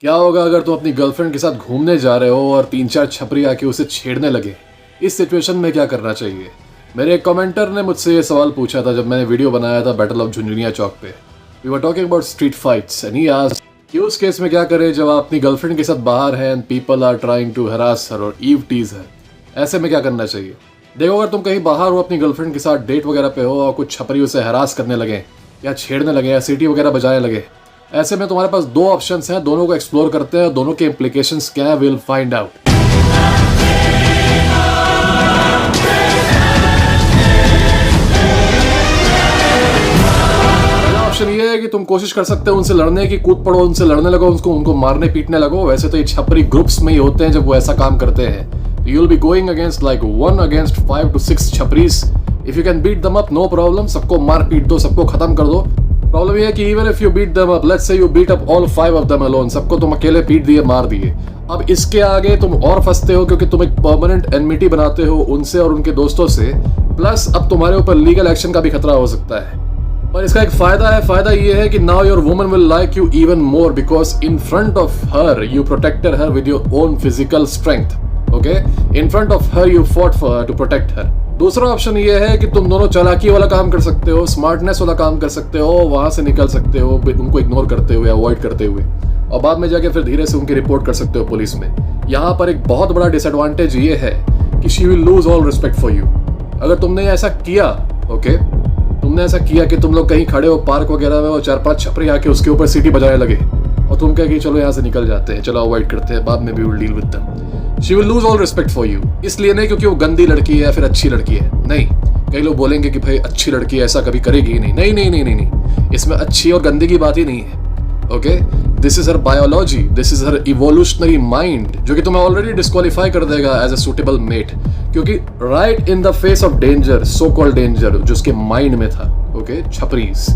क्या होगा अगर तुम अपनी गर्लफ्रेंड के साथ घूमने जा रहे हो और 3-4 छपरी आके उसे छेड़ने लगे? इस सिचुएशन में क्या करना चाहिए? मेरे एक कमेंटर ने मुझसे ये सवाल पूछा था जब मैंने वीडियो बनाया था बैटल ऑफ झुंझुनिया चौक पे। We were talking about street fights and he asked कि उस केस में क्या करें जब आप अपनी गर्लफ्रेंड के साथ बाहर हैं and people are trying to harass her और ईव टीज हर। ऐसे में क्या करना चाहिए? देखो, अगर तुम कहीं बाहर हो अपनी गर्लफ्रेंड के साथ डेट वगैरह पे हो और कुछ छपरी उसे हरास करने लगे या छेड़ने लगे या सीटी वगैरह बजाने लगे, ऐसे में तुम्हारे पास दो ऑप्शंस हैं, दोनों को एक्सप्लोर करते हैं, दोनों के इम्प्लीकेशंस क्या है विल फाइंड आउट। ऑप्शन ये है कि तुम कोशिश कर सकते हो उनसे लड़ने की, कूद पड़ो, उनसे लड़ने लगो, उनको मारने पीटने लगो। वैसे तो ये छपरी ग्रुप्स में ही होते हैं जब वो ऐसा काम करते हैं। You will be going against like 1 against 5 to 6 छपरीज। If you can beat them up no problem, सबको मार पीट दो, सबको खत्म कर दो। प्रॉब्लम ये है कि even if you beat them up, let's say you beat up all 5 of them alone, सबको तुम अकेले पीट दिए, मार दिए। अब इसके आगे तुम और फंसते हो क्योंकि तुम एक परमानेंट एनमिटी बनाते हो उनसे और उनके दोस्तों से, प्लस अब तुम्हारे ऊपर लीगल एक्शन का भी खतरा हो सकता है। पर इसका एक फायदा है, फायदा ये है कि now your woman will like you even more because in front of her you protected her with your own physical strength. Okay, in front of her you fought for her to protect her. दूसरा option ये है कि तुम दोनों चालाकी वाला काम कर सकते हो, स्मार्टनेस वाला काम कर सकते हो, वहां से निकल सकते हो उनको इग्नोर करते हुए, अवॉइड करते हुए, और बाद में जाके फिर धीरे से उनकी रिपोर्ट कर सकते हो पुलिस में। यहाँ पर एक बहुत बड़ा डिसएडवांटेज ये है कि she will lose all respect for you. अगर तुमने ऐसा किया, ओके, तुमने ऐसा किया कि तुम लोग कहीं खड़े हो पार्क वगैरह में और 4-5 छपरी आके उसके ऊपर सीटी बजाने लगे और तुम कहे कि चलो यहाँ से निकल जाते हैं, चलो अवॉइड करते हैं, बाद में भी will deal with them. She will lose all respect for you. इसलिए नहीं क्योंकि वो गंदी लड़की है या फिर अच्छी लड़की है, नहीं। कई लोग बोलेंगे कि भाई अच्छी लड़की ऐसा कभी करेगी ही नहीं। नहीं नहीं नहीं नहीं नहीं, इसमें अच्छी और गंदी की बात ही नहीं है। Okay, this is her biology, this is her evolutionary mind, जो कि तुम्हें ऑलरेडी डिस्क्वालीफाई कर देगा एज अ सुटेबल मेट। क्योंकि right in the face of danger, so called danger, जो उसके माइंड में था, ओके, छपरीज,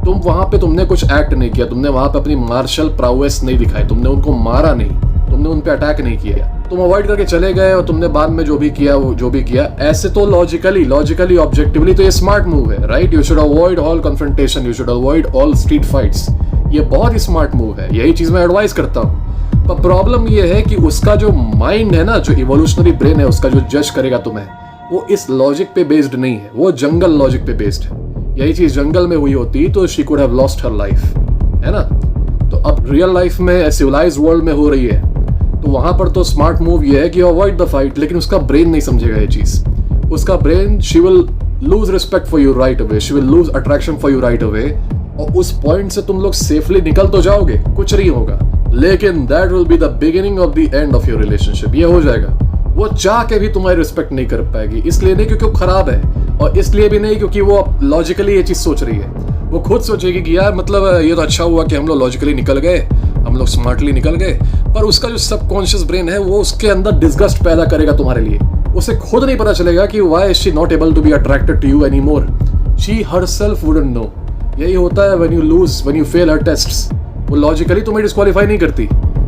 तुम वहां पे तुमने कुछ एक्ट नहीं किया, तुमने वहां पे अपनी मार्शल प्राउएस नहीं दिखाई, तुमने उनको मारा नहीं, तुमने उन पे अटैक नहीं किया, तुम अवॉइड करके चले गए और तुमने बाद में जो भी किया वो जो भी किया। ऐसे तो लॉजिकली ऑब्जेक्टिवली तो ये स्मार्ट मूव है, right? You should avoid all confrontation, you should avoid all street fights. ये बहुत ही स्मार्ट मूव है, यही चीज मैं एडवाइस करता हूँ। पर प्रॉब्लम ये है कि उसका जो माइंड है ना, जो इवोल्यूशनरी ब्रेन है उसका, जो जज करेगा तुम्हें, वो इस लॉजिक पे बेस्ड नहीं है, वो जंगल लॉजिक पे बेस्ड है। यही चीज जंगल में हुई होती तो she could have lost her life, है ना? तो अब रियल लाइफ में सिविलाइज्ड वर्ल्ड में हो रही है, तो वहां पर तो स्मार्ट मूव ये है कि अवॉइड द फाइट, लेकिन उसका ब्रेन नहीं समझेगा ये चीज। उसका brain, she will lose respect for you right away, she will lose attraction for you right away, और उस पॉइंट से तुम लोग सेफली निकल तो जाओगे, कुछ नहीं होगा, लेकिन that will be the beginning of the end of your relationship. ये हो जाएगा, वो चाह के भी तुम्हारी रिस्पेक्ट नहीं कर पाएगी। इसलिए नहीं क्योंकि वो खराब है, और इसलिए भी नहीं क्योंकि वो लॉजिकली ये चीज सोच रही है। वो खुद सोचेगी कि यार मतलब ये तो अच्छा हुआ कि हम लोग लॉजिकली निकल गए, हम लोग स्मार्टली निकल गए, पर उसका जो सबकॉन्शियस ब्रेन है वो उसके अंदर डिसगस्ट पैदा करेगा तुम्हारे लिए। उसे खुद नहीं पता चलेगा कि why is she not able to be attracted to you anymore. She herself wouldn't know. यही होता है when you fail her tests. वो लॉजिकली तुम्हें डिस्क्वालीफाई नहीं करती,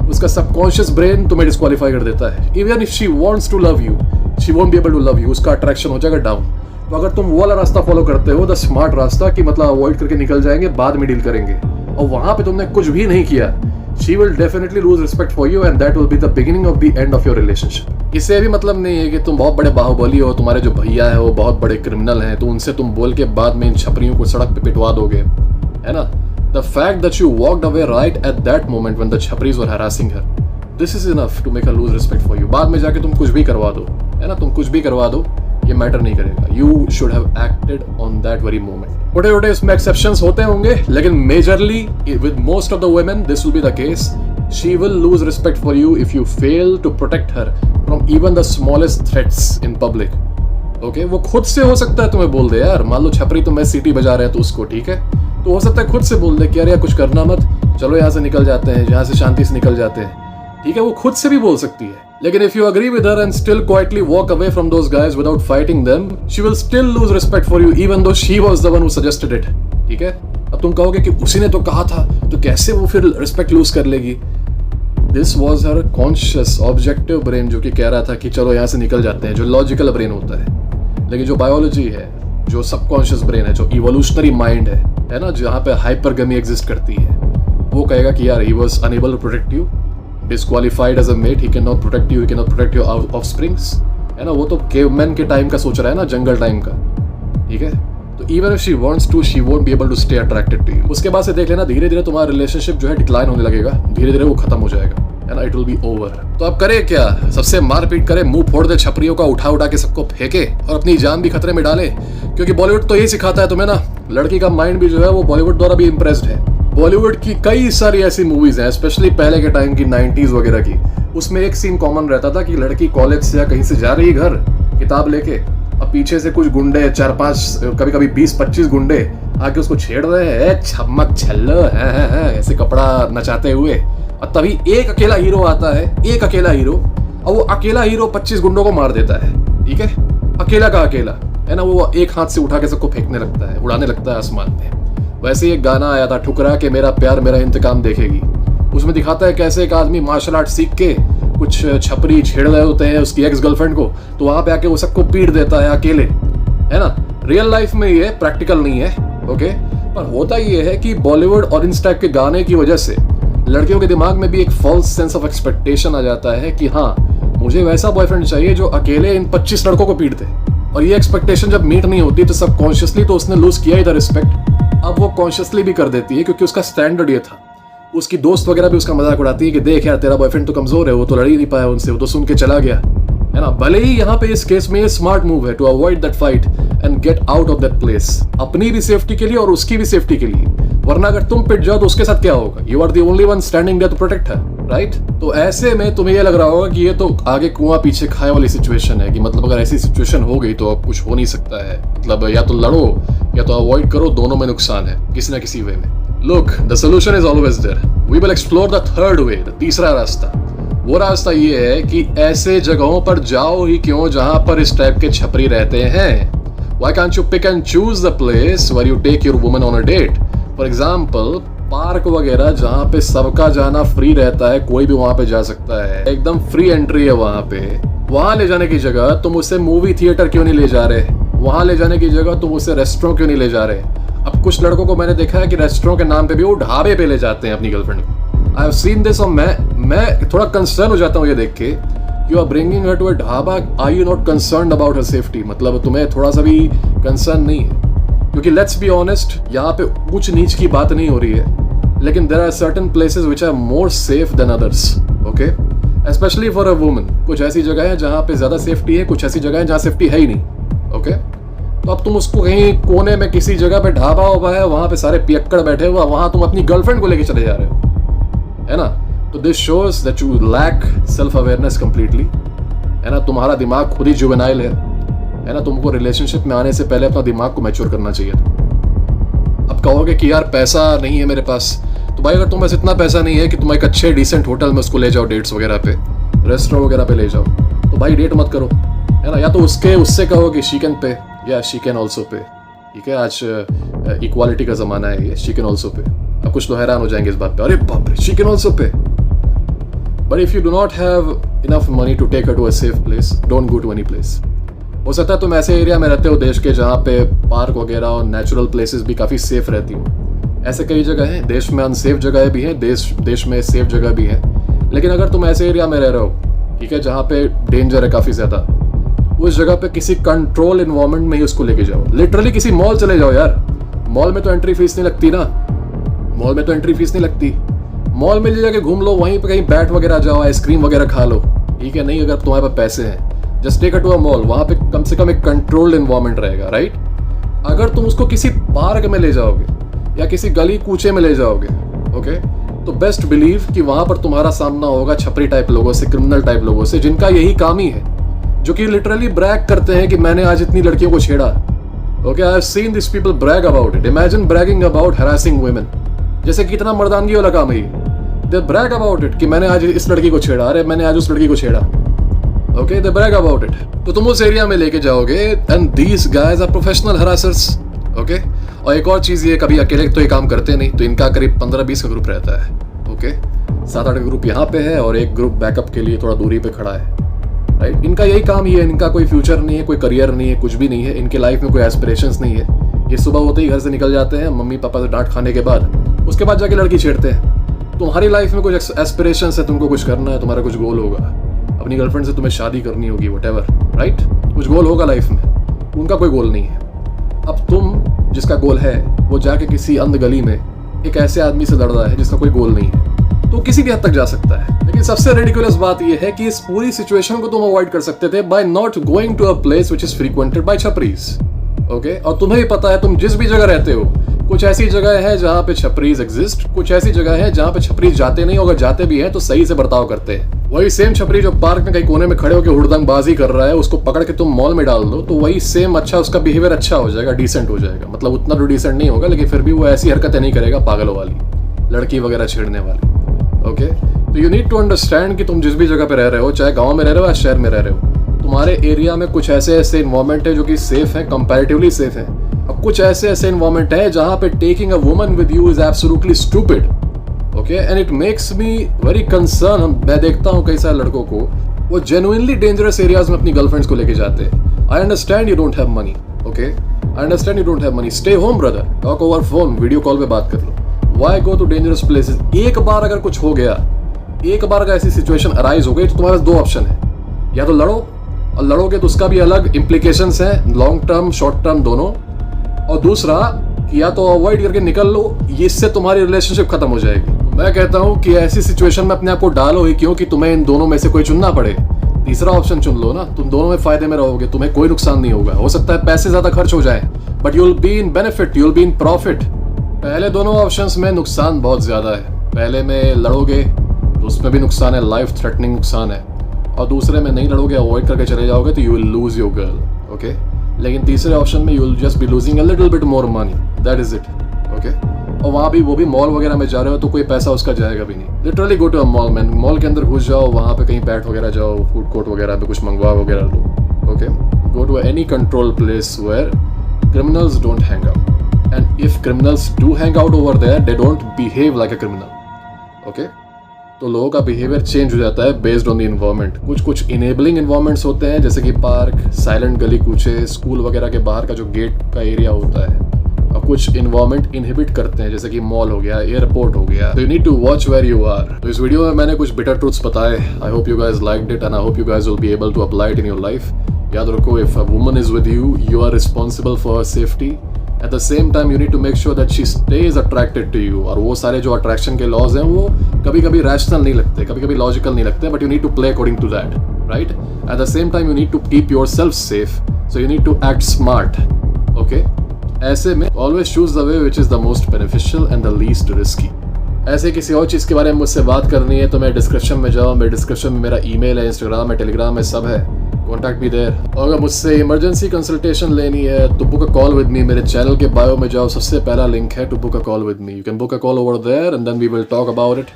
उसका सबकॉन्शियस ब्रेन तुम्हें डिस्क्वालीफाई कर देता है। Even if she wants to love you, she won't be able to love you, उसका अट्रैक्शन हो जाएगा डाउन। तो अगर तुम वो वाला रास्ता फॉलो करते हो, द स्मार्ट रास्ता, कि मतलब अवॉइड करके निकल जाएंगे, बाद में डील करेंगे, और वहां पे तुमने कुछ भी नहीं किया, she will definitely lose respect for you and that will be the beginning of the end of your relationship। इससे भी मतलब नहीं है कि तुम बहुत बड़े बाहुबली हो, तुम्हारे जो भैया है वो बहुत बड़े क्रिमिनल हैं, तो उनसे तुम बोल के बाद में इन छपरियों को सड़क पे पिटवा दोगे, है ना? The fact that you walked away right at that moment when the छपरीज were harassing her, this is enough to make her lose respect for you। बाद में जाके तुम कुछ भी करवा दो, है ना, तुम कुछ भी करवा दो, ये मैटर नहीं करेगा। You should have acted on that very moment। छोटे-छोटे इसमें एक्सेप्शंस होते होंगे, लेकिन majorly with most of the women this will be the case। She will lose respect for you if you fail to protect her from even the smallest threats in public। Okay? वो खुद से हो सकता है तुम्हें बोल दे, यार मान लो छपरी तुम्हें सीटी बजा रहे हैं तो उसको, ठीक है, तो हो सकता है खुद से बोल दे कि यार कुछ करना मत, चलो यहाँ से निकल जाते हैं, यहाँ से शांति से निकल जाते हैं, ठीक है, वो खुद से भी बोल सकती है। लेकिन if you agree with her and still quietly walk away from those guys without fighting them, she will still lose respect for you even though she was the one who suggested it। ठीक है? अब तुम कहोगे कि उसी ने तो कहा था, तो कैसे वो फिर रिस्पेक्ट लूज कर लेगी? This was her conscious objective brain जो कि कह रहा था कि चलो यहाँ से निकल जाते हैं, जो लॉजिकल ब्रेन होता है। लेकिन जो बायोलॉजी है, जो सबकॉन्शियस ब्रेन है, जो इवोल्यूशनरी माइंड है ना, जहाँ पे हाइपरगमी एग्जिस्ट करती है, वो कहेगा कि यार he was unable to protect you, disqualified as a mate, he can not protect you, he can not protect your offsprings, है ना। वो तो केवमैन के टाइम का सोच रहा है ना, जंगल टाइम का, ठीक है। तो even if she wants to, she won't be able to stay attracted to you. उसके बाद से देख लेना, धीरे धीरे तुम्हारा रिलेशनशिप जो है डिक्लाइन होने लगेगा, धीरे धीरे वो खत्म हो जाएगा, है ना, इट विल बी ओवर। तो अब करे क्या, सबसे मारपीट करे, मुंह फोड़ दे छपरियों का, उठा उठा के सबको फेंके और अपनी जान भी खतरे में डाले, क्योंकि बॉलीवुड तो यही सिखाता है तुम्हें ना, लड़की का माइंड भी जो है वो बॉलीवुड द्वारा भी इम्प्रेस्ड है। बॉलीवुड की कई सारी ऐसी मूवीज हैं, स्पेशली पहले के टाइम की 90s वगैरह की, उसमें एक सीन कॉमन रहता था कि लड़की कॉलेज से या कहीं से जा रही घर किताब लेके, अब पीछे से कुछ गुंडे 4-5 कभी कभी 20-25 गुंडे आके उसको छेड़ रहे हैं, छमक छल्लो है ऐसे कपड़ा नचाते हुए, और तभी एक अकेला हीरो आता है, एक अकेला हीरो, और वो अकेला हीरो 25 गुंडों को मार देता है, ठीक है, अकेला का अकेला, है ना। वो एक हाथ से उठा के सबको फेंकने लगता है, उड़ाने लगता है आसमान में। वैसे एक गाना आया था, ठुकरा के मेरा प्यार मेरा इंतकाम देखेगी, उसमें दिखाता है कैसे एक आदमी मार्शल आर्ट सीख के कुछ छपरी छेड़ रहे होते हैं उसकी एक्स गर्लफ्रेंड को, तो वहां पे आके वो सबको पीट देता है अकेले, है ना। रियल लाइफ में ये प्रैक्टिकल नहीं है, ओके। पर होता ये है कि बॉलीवुड और इस टाइप के गाने की वजह से लड़कियों के दिमाग में भी एक फॉल्स सेंस ऑफ एक्सपेक्टेशन आ जाता है कि हाँ, मुझे वैसा बॉयफ्रेंड चाहिए जो अकेले इन 25 लड़कों को पीट दे। और ये एक्सपेक्टेशन जब मीट नहीं होती तो सबकॉन्शियसली तो उसने लूज किया ही था रिस्पेक्ट, अब वो कॉन्शियसली भी कर देती है, क्योंकि उसका स्टैंडर्ड ये था। उसकी दोस्त वगैरह भी उसका मजाक उड़ाती है कि देख यार, तेरा बॉयफ्रेंड तो कमजोर है, वो तो लड़ ही नहीं पाया उनसे, वो तो सुन के चला गया, है ना। भले ही यहाँ पे इस केस में ये स्मार्ट मूव है to avoid that fight and get out of that place, अपनी भी सेफ्टी के लिए और उसकी भी सेफ्टी के लिए, वरना अगर तुम पिट जाओ तो उसके साथ क्या होगा, you are the only one standing there to protect her, right. तो ऐसे में तुम्हें ये लग रहा होगा कि ये तो आगे कुआं पीछे खाए वाली सिचुएशन है, कि मतलब अगर ऐसी सिचुएशन हो गई तो अब कुछ हो नहीं सकता है, मतलब या तो लड़ो या तो अवॉइड करो, दोनों में नुकसान है किसी ना किसी वे में। Look, the solution is always there. We will explore the third way, तीसरा रास्ता। वो रास्ता ये है कि ऐसे जगहों पर जाओ ही क्यों जहां पर इस टाइप के छपरी रहते हैं। Why can't you pick and choose the place where you take your woman on a date? For example, park वगैरह जहाँ पे सबका जाना फ्री रहता है, कोई भी वहां पे जा सकता है, एकदम फ्री एंट्री है वहां पे। वहां ले जाने की जगह तुम उसे मूवी थिएटर क्यों नहीं ले जा रहे? वहां ले जाने की जगह तुम उसे रेस्टोरेंट क्यों नहीं ले जा रहे? अब कुछ लड़कों को मैंने देखा है कि रेस्टोरेंट के नाम पे भी वो ढाबे पे ले जाते हैं अपनी गर्लफ्रेंड को। आई हैव सीन दिस, और मैं थोड़ा कंसर्न हो जाता हूँ ये देख के, you are bringing her to a dhaba, are you not concerned about her safety? मतलब तुम्हें थोड़ा सा भी कंसर्न नहीं है? क्योंकि लेट्स बी ऑनेस्ट, यहाँ पे ऊंच नीच की बात नहीं हो रही है, लेकिन there are certain places which are more safe than others, okay, specially for a woman. कुछ ऐसी जगह है जहाँ पे ज्यादा सेफ्टी है, कुछ ऐसी जगह है जहाँ सेफ्टी है ही नहीं, ओके। तो अब तुम उसको कहीं कोने में किसी जगह पे ढाबा हुआ है, वहां पे सारे पियक्कड़ बैठे हुआ, वहां तुम अपनी गर्लफ्रेंड को लेके चले जा रहे हो, है ना। तो this shows that you lack self awareness completely, है ना। तुम्हारा दिमाग खुद ही जुवेनाइल है ना। तुमको रिलेशनशिप में आने से पहले अपना दिमाग को मैच्योर करना चाहिए था। अब कहोगे कि यार पैसा नहीं है मेरे पास, तो भाई अगर तुम्हें इतना पैसा नहीं है कि तुम एक अच्छे डिसेंट होटल में उसको ले जाओ, डेट्स वगैरह पे, रेस्टोरेंट वगैरह पे ले जाओ, तो भाई डेट मत करो, है ना। या तो उससे कहो कि शी कैन पे या शी कैन ऑल्सो पे, ठीक है। आज इक्वालिटी का जमाना है ये, शी कैन ऑल्सो पे। अब कुछ तो हैरान हो जाएंगे इस बात पे, अरे बाप रे, she can also pay. But if you do not have enough money to take her to a safe place, don't go to any place. हो सकता है तुम ऐसे एरिया में रहते हो देश के जहाँ पे पार्क वगैरह और नेचुरल प्लेसेस भी काफ़ी सेफ रहती हो। ऐसे कई जगह हैं, देश में अनसेफ जगह भी हैं, देश में सेफ जगह भी है। लेकिन अगर तुम ऐसे एरिया में रह रहे हो, ठीक है, जहाँ पे डेंजर है काफ़ी ज़्यादा, उस जगह पे किसी कंट्रोल इन्वायरमेंट में ही उसको लेके जाओ। लिटरली किसी मॉल चले जाओ यार, मॉल में तो एंट्री फीस नहीं लगती ना, मॉल में तो एंट्री फीस नहीं लगती। मॉल में ले जाके घूम लो, वहीं पे कहीं बैट वगैरह जाओ, आइसक्रीम वगैरह खा लो, ठीक है। नहीं अगर तुम्हारे पास पैसे हैं, just take to a mall, वहाँ पे कम से कम एक कंट्रोल्ड इन्वायरमेंट रहेगा, राइट। अगर तुम उसको किसी पार्क में ले जाओगे या किसी गली कूचे में ले जाओगे, ओके, तो बेस्ट बिलीव कि वहाँ पर तुम्हारा सामना होगा छपरी टाइप लोगों से, क्रिमिनल टाइप लोगों से, जिनका यही काम ही है, जो कि लिटरली ब्रैग करते हैं कि मैंने आज इतनी लड़कियों को छेड़ा। Okay, I have seen this people Bragg about it. Imagine bragging about harassing women, जैसे कितना मर्दानगी वाला काम है ये। दे ब्रैग अबाउट इट कि मैंने आज इस लड़की को छेड़ा, अरे मैंने आज उस लड़की को छेड़ा। Okay, they brag about it. तो तुम उस एरिया में लेके जाओगे and these guys are professional harassers, okay. और एक और चीज, ये कभी अकेले तो ये काम करते नहीं, तो इनका करीब 15-20 का ग्रुप रहता है, ओके। 7-8 का ग्रुप यहाँ पे है और एक ग्रुप बैकअप के लिए थोड़ा दूरी पे खड़ा है, राइट। इनका यही काम ही है, इनका कोई फ्यूचर नहीं है, कोई करियर नहीं है, कुछ भी नहीं है, इनके लाइफ में कोई एस्पिरेशंस नहीं है। ये सुबह होते ही घर से निकल जाते हैं, मम्मी पापा से डांट खाने के बाद, उसके बाद जाके लड़की छेड़ते हैं, तुम्हारी लाइफ में कुछ एस्पिरेशन है, तुमको कुछ करना है, तुम्हारा कुछ गोल होगा, अपनी गर्लफ्रेंड से तुम्हें शादी करनी होगी, व्हाटएवर, राइट? कुछ गोल होगा लाइफ में, उनका कोई गोल नहीं है। अब तुम जिसका गोल है वो जाके किसी अंध गली में एक ऐसे आदमी से लड़ रहा है जिसका कोई गोल नहीं है, तो किसी भी हद तक जा सकता है। लेकिन सबसे रेडिकुलस बात यह है कि इस पूरी सिचुएशन को तुम अवॉइड कर सकते थे by not going to a place which is frequented by छपरीज। ओके, और तुम्हें भी पता है तुम जिस भी जगह रहते हो, कुछ ऐसी जगह है जहाँ पे छपरीज एग्जिस्ट, कुछ ऐसी जगह है जहाँ पे छपरीज जाते नहीं, अगर जाते भी हैं तो सही से बर्ताव करते हैं। वही सेम छपरी जो पार्क में कहीं कोने में खड़े होकर हुड़दंग बाजी कर रहा है, उसको पकड़ के तुम मॉल में डाल दो तो वही सेम अच्छा उसका बिहेवियर अच्छा हो जाएगा, डिसेंट हो जाएगा। मतलब उतना तो डिसेंट नहीं होगा, लेकिन फिर भी वो ऐसी हरकतें नहीं करेगा पागलों वाली, लड़की वगैरह छेड़ने वाली। ओके, तो यू नीड टू अंडरस्टैंड कि तुम जिस भी जगह पे रह रहे हो, चाहे गाँव में रह रहे हो या शहर में रह रहे हो, तुम्हारे एरिया में कुछ ऐसे ऐसे इन्वायरमेंट है जो कि सेफ है, कंपैरेटिवली सेफ है, और कुछ ऐसे ऐसे इन्वायरमेंट है जहाँ पे taking a woman with you is absolutely stupid. Okay, and it makes me very concern. मैं देखता हूँ कई सारे लड़कों को, वो जेन्युइनली डेंजरस एरियाज में अपनी गर्लफ्रेंड्स को लेके जाते हैं। I understand you don't have money, okay, I understand you don't have money, stay home brother, talk over phone, video call पे बात कर लो। Why go to dangerous places? एक बार अगर कुछ हो गया, एक बार अगर ऐसी सिचुएशन अराइज हो गई तो तुम्हारे पास दो ऑप्शन है, या तो लड़ो, और लड़ोगे तो उसका भी अलग इम्प्लीकेशंस हैं, लॉन्ग टर्म शॉर्ट टर्म दोनों, और दूसरा कि या तो अवॉइड करके निकल लो, इससे तुम्हारी रिलेशनशिप खत्म हो जाएगी। मैं कहता हूँ कि ऐसी सिचुएशन में अपने आप को डालो ही क्यों कि तुम्हें इन दोनों में से कोई चुनना पड़े। तीसरा ऑप्शन चुन लो ना, तुम दोनों में फायदे में रहोगे, तुम्हें कोई नुकसान नहीं होगा। हो सकता है पैसे ज्यादा खर्च हो जाए, but you'll be in benefit, you'll be in profit. पहले दोनों ऑप्शंस में नुकसान बहुत ज्यादा है। पहले में लड़ोगे तो उसमें भी नुकसान है, लाइफ थ्रेटनिंग नुकसान है, और दूसरे में नहीं लड़ोगे, अवॉइड करके चले जाओगे तो you will lose your girl. Okay, लेकिन तीसरे ऑप्शन में you will just be losing a little bit more money, that is it. Okay, और वहाँ भी वो भी मॉल वगैरह में जा रहे हो तो कोई पैसा उसका जाएगा भी नहीं। Literally go to a mall man, mall के अंदर घुस जाओ, वहाँ पे कहीं बैठ वगैरह जाओ, फूड कोर्ट वगैरह पे कुछ मंगवा वगैरह लो। Okay, go to any control place where criminals don't hang out, and if criminals do hang out over there, they don't behave like a criminal. Okay, तो लोगों का बिहेवियर चेंज हो जाता है बेस्ड ऑन द इन्वायरमेंट। कुछ enabling environments होते हैं, जैसे कि पार्क, साइलेंट गली कूचे, स्कूल वगैरह के बाहर का जो गेट का एरिया होता है, और कुछ इन्वायरमेंट इनहिबिट करते हैं, जैसे कि मॉल हो गया, एयरपोर्ट हो गया। तो you need to watch where you are. तो इस वीडियो में मैंने कुछ बिटर ट्रूथ्स बताए। I hope you guys liked it, and I hope you guys will be able to apply it in your life. याद रखो, if a woman is with you, you are responsible for her safety. At the same time you need to make sure that she stays attracted to you. और वो सारे जो attraction के laws हैं वो कभी कभी रैशनल नहीं लगते, कभी कभी लॉजिकल नहीं लगते, but you need to play according to that, right? At the same time you need to keep yourself safe, so you need to act smart. Okay, ऐसे में always choose the way which is the most beneficial and the least risky. ऐसे किसी और चीज़ के बारे में मुझसे बात करनी है तो मैं डिस्क्रिप्शन में जाओ, मेरे डिस्क्रिप्शन में मेरा ईमेल है, इंस्टाग्राम है, टेलीग्राम है, सब है, कॉन्टैक्ट भी देयर। और अगर मुझसे इमरजेंसी कंसल्टेशन लेनी है तो बुक अ कॉल विद मी। मेरे चैनल के बायो में जाओ, सबसे पहला लिंक है to book a call with me. You can book a call over there and then we will talk about it.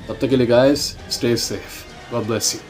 तब तक के लिए guys, stay safe, God bless you.